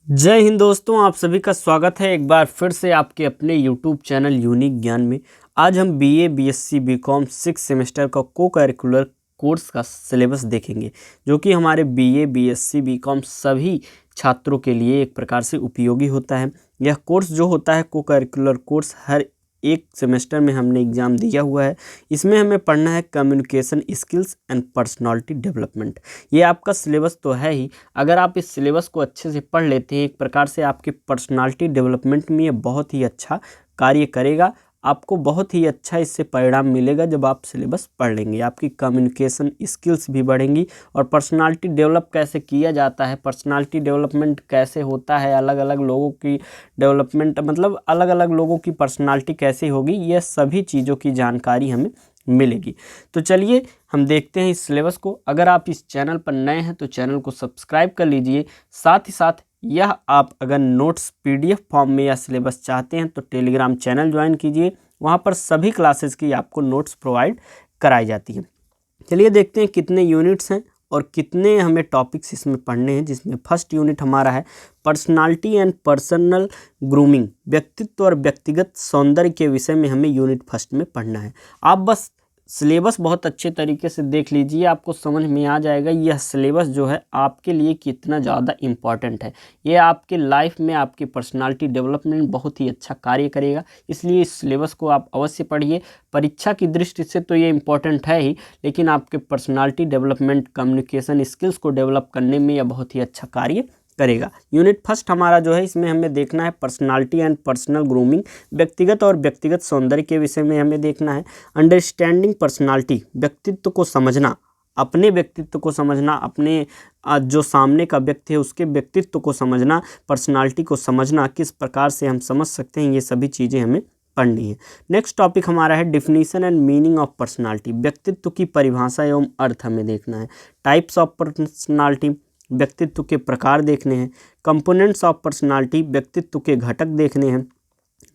जय हिंद दोस्तों, आप सभी का स्वागत है एक बार फिर से आपके अपने YouTube चैनल यूनिक ज्ञान में। आज हम बीए, बीएससी, बीकॉम 6 सेमेस्टर का को करिकुलर कोर्स का सिलेबस देखेंगे, जो कि हमारे बीए, बीएससी, बीकॉम सभी छात्रों के लिए एक प्रकार से उपयोगी होता है। यह कोर्स जो होता है को करिकुलर कोर्स, हर एक सेमेस्टर में हमने एग्ज़ाम दिया हुआ है। इसमें हमें पढ़ना है communication skills and personality development. ये आपका सिलेबस तो है ही, अगर आप इस सिलेबस को अच्छे से पढ़ लेते हैं, एक प्रकार से आपके पर्सनालिटी डेवलपमेंट में ये बहुत ही अच्छा कार्य करेगा। आपको बहुत ही अच्छा इससे परिणाम मिलेगा जब आप सिलेबस पढ़ लेंगे। आपकी कम्युनिकेशन स्किल्स भी बढ़ेंगी और पर्सनालिटी डेवलप कैसे किया जाता है, पर्सनालिटी डेवलपमेंट कैसे होता है, अलग अलग लोगों की डेवलपमेंट मतलब अलग अलग लोगों की पर्सनालिटी कैसे होगी, ये सभी चीज़ों की जानकारी हमें मिलेगी। तो चलिए हम देखते हैं इस सिलेबस को। अगर आप इस चैनल पर नए हैं तो चैनल को सब्सक्राइब कर लीजिए। साथ ही साथ यह आप अगर नोट्स पीडीएफ फॉर्म में या सिलेबस चाहते हैं तो टेलीग्राम चैनल ज्वाइन कीजिए, वहाँ पर सभी क्लासेस की आपको नोट्स प्रोवाइड कराई जाती है। चलिए देखते हैं कितने यूनिट्स हैं और कितने हमें टॉपिक्स इसमें पढ़ने हैं। जिसमें फर्स्ट यूनिट हमारा है पर्सनालिटी एंड पर्सनल ग्रूमिंग, व्यक्तित्व और व्यक्तिगत सौंदर्य के विषय में हमें यूनिट फर्स्ट में पढ़ना है। आप बस सिलेबस बहुत अच्छे तरीके से देख लीजिए, आपको समझ में आ जाएगा यह सिलेबस जो है आपके लिए कितना ज़्यादा इम्पॉर्टेंट है। ये आपके लाइफ में आपकी पर्सनालिटी डेवलपमेंट बहुत ही अच्छा कार्य करेगा, इसलिए इस सिलेबस को आप अवश्य पढ़िए। परीक्षा की दृष्टि से तो ये इम्पॉर्टेंट है ही, लेकिन आपके पर्सनालिटी डेवलपमेंट, कम्युनिकेशन स्किल्स को डेवलप करने में यह बहुत ही अच्छा कार्य करेगा। यूनिट फर्स्ट हमारा जो है, इसमें हमें देखना है पर्सनालिटी एंड पर्सनल ग्रूमिंग, व्यक्तिगत और व्यक्तिगत सौंदर्य के विषय में हमें देखना है। अंडरस्टैंडिंग पर्सनालिटी, व्यक्तित्व को समझना, अपने व्यक्तित्व को समझना, अपने जो सामने का व्यक्ति है उसके व्यक्तित्व को समझना, पर्सनालिटी को समझना, किस प्रकार से हम समझ सकते हैं, ये सभी चीज़ें हमें पढ़नी है। नेक्स्ट टॉपिक हमारा है definition and meaning of personality, व्यक्तित्व की परिभाषा एवं अर्थ हमें देखना है। टाइप्स ऑफ पर्सनालिटी, व्यक्तित्व के प्रकार देखने हैं। कंपोनेंट्स ऑफ पर्सनालिटी, व्यक्तित्व के घटक देखने हैं।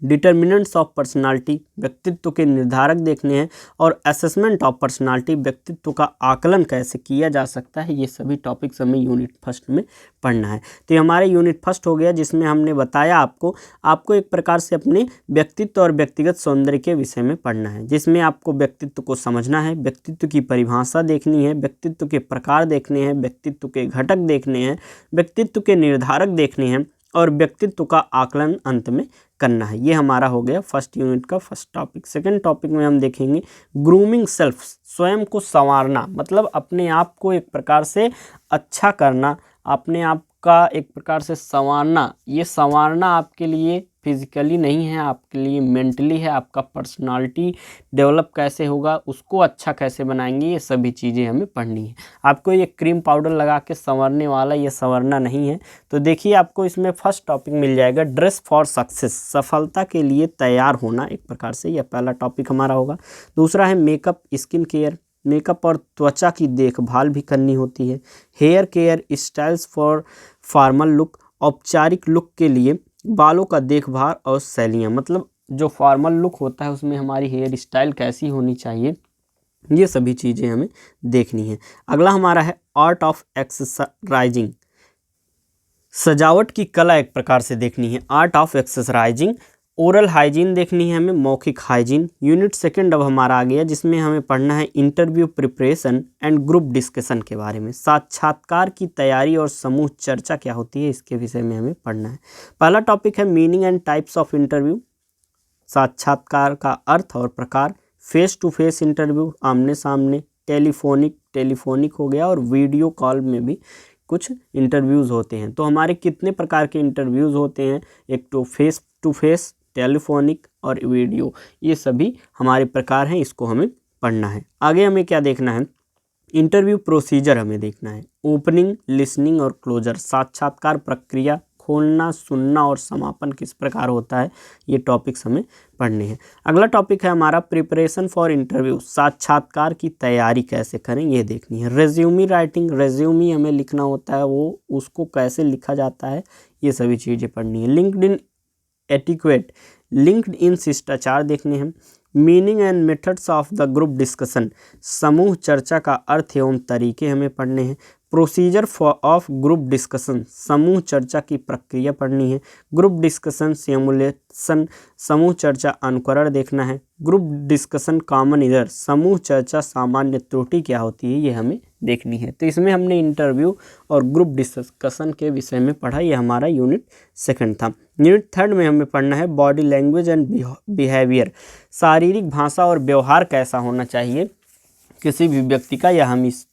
डिटर्मिनेंट्स ऑफ पर्सनालिटी, व्यक्तित्व के निर्धारक देखने हैं। और असेसमेंट ऑफ पर्सनालिटी, व्यक्तित्व का आकलन कैसे किया जा सकता है, ये सभी टॉपिक्स हमें यूनिट फर्स्ट में पढ़ना है। तो ये हमारे यूनिट फर्स्ट हो गया, जिसमें हमने बताया आपको एक प्रकार से अपने व्यक्तित्व और व्यक्तिगत सौंदर्य के विषय में पढ़ना है, जिसमें आपको व्यक्तित्व को समझना है, व्यक्तित्व की परिभाषा देखनी है, व्यक्तित्व के प्रकार देखने हैं, व्यक्तित्व के घटक देखने हैं, व्यक्तित्व के निर्धारक देखने हैं और व्यक्तित्व का आकलन अंत में करना है। ये हमारा हो गया फर्स्ट यूनिट का फर्स्ट टॉपिक। सेकंड टॉपिक में हम देखेंगे ग्रूमिंग सेल्फ, स्वयं को संवारना, मतलब अपने आप को एक प्रकार से अच्छा करना, अपने आप का एक प्रकार से संवारना। ये संवारना आपके लिए फिजिकली नहीं है, आपके लिए मेंटली है। आपका पर्सनालिटी डेवलप कैसे होगा, उसको अच्छा कैसे बनाएंगे, ये सभी चीज़ें हमें पढ़नी है। आपको ये क्रीम पाउडर लगा के संवरने वाला, ये संवरना नहीं है। तो देखिए आपको इसमें फर्स्ट टॉपिक मिल जाएगा ड्रेस फॉर सक्सेस, सफलता के लिए तैयार होना, एक प्रकार से यह पहला टॉपिक हमारा होगा। दूसरा है मेकअप, स्किन केयर, मेकअप और त्वचा की देखभाल भी करनी होती है। Hair care, styles for formal look, औपचारिक लुक के लिए बालों का देखभाल और शैलियाँ, मतलब जो फॉर्मल लुक होता है उसमें हमारी हेयर स्टाइल कैसी होनी चाहिए, ये सभी चीज़ें हमें देखनी है। अगला हमारा है आर्ट ऑफ एक्सरसाइजिंग, सजावट की कला एक प्रकार से देखनी है, art of exercising. Oral hygiene देखनी है हमें, मौखिक हाइजीन। यूनिट सेकंड अब हमारा आ गया, जिसमें हमें पढ़ना है interview preparation and group discussion के बारे में, साक्षात्कार की तैयारी और समूह चर्चा क्या होती है, इसके विषय में हमें पढ़ना है। पहला टॉपिक है meaning and types of interview, साक्षात्कार का अर्थ और प्रकार। फेस टू फेस इंटरव्यू, आमने सामने। टेलीफोनिक हो गया, और वीडियो कॉल में भी कुछ इंटरव्यूज़ होते हैं। तो हमारे कितने प्रकार के इंटरव्यूज़ होते हैं, एक तो फेस टू फेस, टेलीफोनिक और वीडियो, ये सभी हमारे प्रकार हैं, इसको हमें पढ़ना है। आगे हमें क्या देखना है, इंटरव्यू प्रोसीजर हमें देखना है, ओपनिंग, लिसनिंग और क्लोजर, साक्षात्कार प्रक्रिया, खोलना, सुनना और समापन किस प्रकार होता है, ये टॉपिक्स हमें पढ़ने हैं। अगला टॉपिक है हमारा प्रिपरेशन फॉर इंटरव्यू, साक्षात्कार की तैयारी कैसे करें, ये देखनी है। रेज्यूमी राइटिंग, रेज्यूमी हमें लिखना होता है, वो उसको कैसे लिखा जाता है, ये सभी चीज़ें पढ़नी है। लिंक्डइन एटिक्वेट, लिंक्डइन शिष्टाचार देखने हैं। Meaning and methods of the group discussion, समूह चर्चा का अर्थ एवं तरीके हमें पढ़ने हैं। प्रोसीजर ऑफ ग्रुप डिस्कशन, समूह चर्चा की प्रक्रिया पढ़नी है। ग्रुप डिस्कशन सिमुलेशन, समूह चर्चा अनुकरण देखना है। ग्रुप डिस्कशन कॉमन एरर, समूह चर्चा सामान्य त्रुटि क्या होती है ये हमें देखनी है। तो इसमें हमने इंटरव्यू और ग्रुप डिस्कशन के विषय में पढ़ा, ये हमारा यूनिट 2 था। यूनिट 3 में हमें पढ़ना है बॉडी लैंग्वेज एंड बिहेवियर, शारीरिक भाषा और व्यवहार कैसा होना चाहिए किसी भी व्यक्ति का, यह हम इस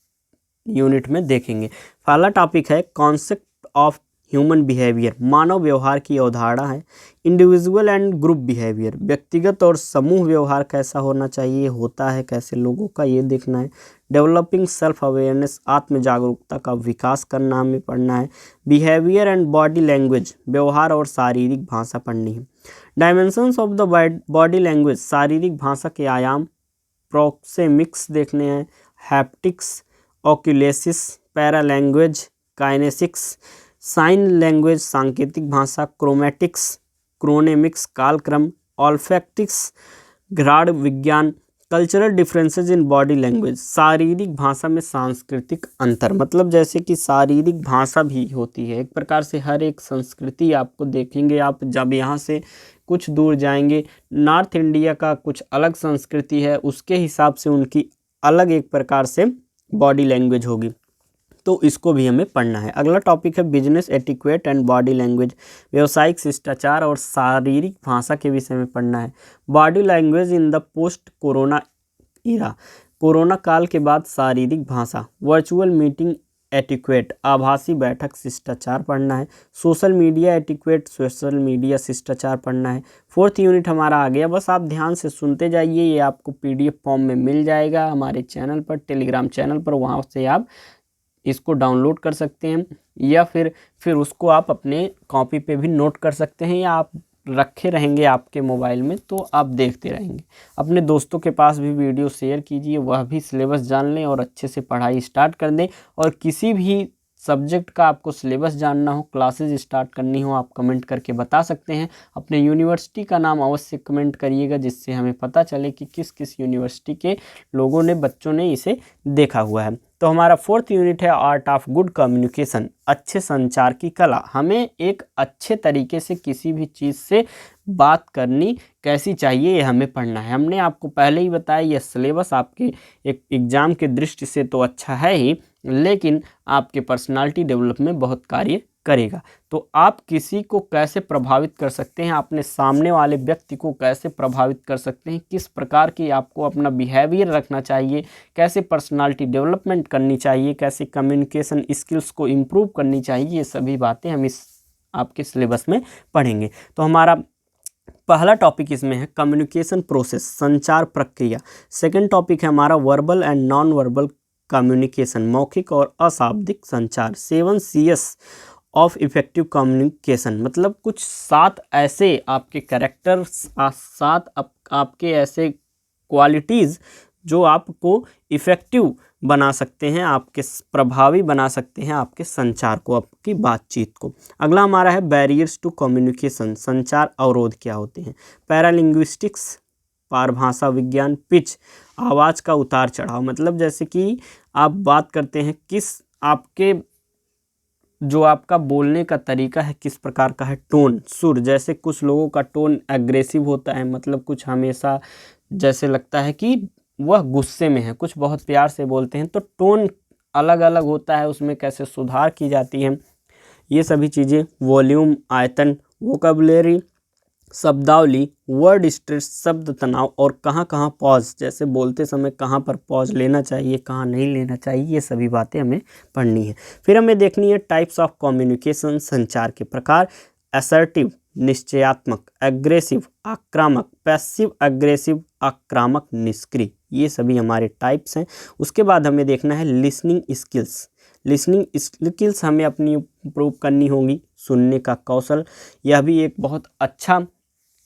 यूनिट में देखेंगे। पहला टॉपिक है कॉन्सेप्ट ऑफ ह्यूमन बिहेवियर, मानव व्यवहार की अवधारणा है। इंडिविजुअल एंड ग्रुप बिहेवियर, व्यक्तिगत और समूह व्यवहार कैसा होना चाहिए, होता है कैसे लोगों का, ये देखना है। डेवलपिंग सेल्फ अवेयरनेस, आत्म जागरूकता का विकास करना हमें पढ़ना है। बिहेवियर एंड बॉडी लैंग्वेज, व्यवहार और शारीरिक भाषा पढ़नी है। Dimensions of the body language, शारीरिक भाषा के आयाम। प्रोक्सेमिक्स देखने हैं। Haptics, oculesics, paralanguage, kinesics, sign language, सांकेतिक भाषा। क्रोमेटिक्स, क्रोनेमिक्स, कालक्रम। ऑल्फैक्टिक्स, घ्राण विज्ञान। Cultural differences in body language, शारीरिक भाषा में सांस्कृतिक अंतर, मतलब जैसे कि शारीरिक भाषा भी होती है एक प्रकार से, हर एक संस्कृति आपको देखेंगे आप जब यहाँ से कुछ दूर जाएंगे, नॉर्थ इंडिया का कुछ अलग संस्कृति है, उसके हिसाब से उनकी अलग एक प्रकार से बॉडी लैंग्वेज होगी, तो इसको भी हमें पढ़ना है। अगला टॉपिक है business etiquette and body language, व्यवसायिक शिष्टाचार और शारीरिक भाषा के विषय में पढ़ना है। Body language in the post corona era, corona काल के बाद शारीरिक भाषा। वर्चुअल मीटिंग एटिक्वेट, आभासी बैठक शिष्टाचार पढ़ना है। Social media etiquette, social media शिष्टाचार पढ़ना है। 4th यूनिट हमारा आ गया, बस आप ध्यान से सुनते जाइए, ये आपको PDF फॉर्म में मिल जाएगा हमारे चैनल पर, टेलीग्राम चैनल पर, वहाँ से आप इसको डाउनलोड कर सकते हैं या फिर उसको आप अपने कॉपी पे भी नोट कर सकते हैं, या आप रखे रहेंगे आपके मोबाइल में तो आप देखते रहेंगे। अपने दोस्तों के पास भी वीडियो शेयर कीजिए, वह भी सिलेबस जान लें और अच्छे से पढ़ाई स्टार्ट कर दें। और किसी भी सब्जेक्ट का आपको सिलेबस जानना हो, क्लासेज स्टार्ट करनी हो, आप कमेंट करके बता सकते हैं। अपने यूनिवर्सिटी का नाम अवश्य कमेंट करिएगा, जिससे हमें पता चले कि किस किस यूनिवर्सिटी के लोगों ने, बच्चों ने इसे देखा हुआ है। तो हमारा 4th यूनिट है आर्ट ऑफ गुड कम्युनिकेशन, अच्छे संचार की कला। हमें एक अच्छे तरीके से किसी भी चीज़ से बात करनी कैसी चाहिए, ये हमें पढ़ना है। हमने आपको पहले ही बताया, यह सिलेबस आपके एक एग्ज़ाम के दृष्टि से तो अच्छा है ही, लेकिन आपके पर्सनालिटी डेवलपमेंट में बहुत कार्य करेगा। तो आप किसी को कैसे प्रभावित कर सकते हैं, अपने सामने वाले व्यक्ति को कैसे प्रभावित कर सकते हैं, किस प्रकार की आपको अपना बिहेवियर रखना चाहिए, कैसे पर्सनालिटी डेवलपमेंट करनी चाहिए, कैसे कम्युनिकेशन स्किल्स को इम्प्रूव करनी चाहिए, ये सभी बातें हम इस आपके सिलेबस में पढ़ेंगे। तो हमारा पहला टॉपिक इसमें है कम्युनिकेशन प्रोसेस, संचार प्रक्रिया। सेकंड टॉपिक है हमारा verbal and non verbal communication, मौखिक और अशाब्दिक संचार। 7 Cs ऑफ इफेक्टिव कम्युनिकेशन, मतलब कुछ 7 ऐसे आपके कैरेक्टर्स, 7 आपके ऐसे क्वालिटीज़ जो आपको इफ़ेक्टिव बना सकते हैं, आपके प्रभावी बना सकते हैं आपके संचार को, आपकी बातचीत को। अगला हमारा है बैरियर्स टू कम्युनिकेशन, संचार अवरोध क्या होते हैं। पैरालिंग्विस्टिक्स, पारभाषा विज्ञान। पिच, आवाज़ का उतार चढ़ाव, मतलब जैसे कि आप बात करते हैं, किस आपके जो आपका बोलने का तरीका है किस प्रकार का है। टोन, सुर, जैसे कुछ लोगों का टोन एग्रेसिव होता है, मतलब कुछ हमेशा जैसे लगता है कि वह गुस्से में है, कुछ बहुत प्यार से बोलते हैं, तो टोन अलग अलग होता है, उसमें कैसे सुधार की जाती है, ये सभी चीज़ें। वॉल्यूम, आयतन, वोकैबुलरी, शब्दावली, वर्ड स्ट्रेस, शब्द तनाव, और कहाँ कहाँ पॉज, जैसे बोलते समय कहाँ पर पॉज लेना चाहिए, कहाँ नहीं लेना चाहिए, ये सभी बातें हमें पढ़नी है। फिर हमें देखनी है टाइप्स ऑफ कम्युनिकेशन, संचार के प्रकार। असर्टिव, निश्चयात्मक, एग्रेसिव, आक्रामक, पैसिव अग्रेसिव, आक्रामक, निष्क्रिय, ये सभी हमारे टाइप्स हैं। उसके बाद हमें देखना है लिसनिंग स्किल्स। लिसनिंग स्किल्स हमें अपनी इम्प्रूव करनी होगी। सुनने का कौशल, यह भी एक बहुत अच्छा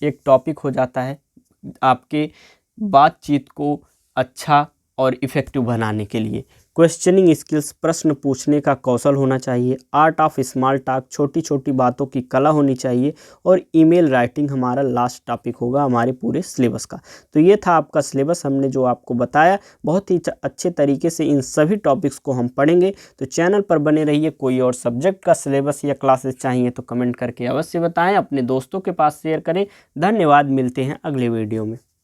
एक टॉपिक हो जाता है आपके बातचीत को अच्छा और इफ़ेक्टिव बनाने के लिए। क्वेश्चनिंग स्किल्स, प्रश्न पूछने का कौशल होना चाहिए, आर्ट ऑफ स्मॉल टॉक, छोटी छोटी बातों की कला होनी चाहिए, और ईमेल राइटिंग हमारा लास्ट टॉपिक होगा हमारे पूरे सिलेबस का। तो ये था आपका सिलेबस, हमने जो आपको बताया बहुत ही अच्छे तरीके से इन सभी टॉपिक्स को हम पढ़ेंगे। तो चैनल पर बने रहिए। कोई और सब्जेक्ट का सिलेबस या क्लासेस चाहिए तो कमेंट करके अवश्य बताएं, अपने दोस्तों के पास शेयर करें। धन्यवाद, मिलते हैं अगले वीडियो में।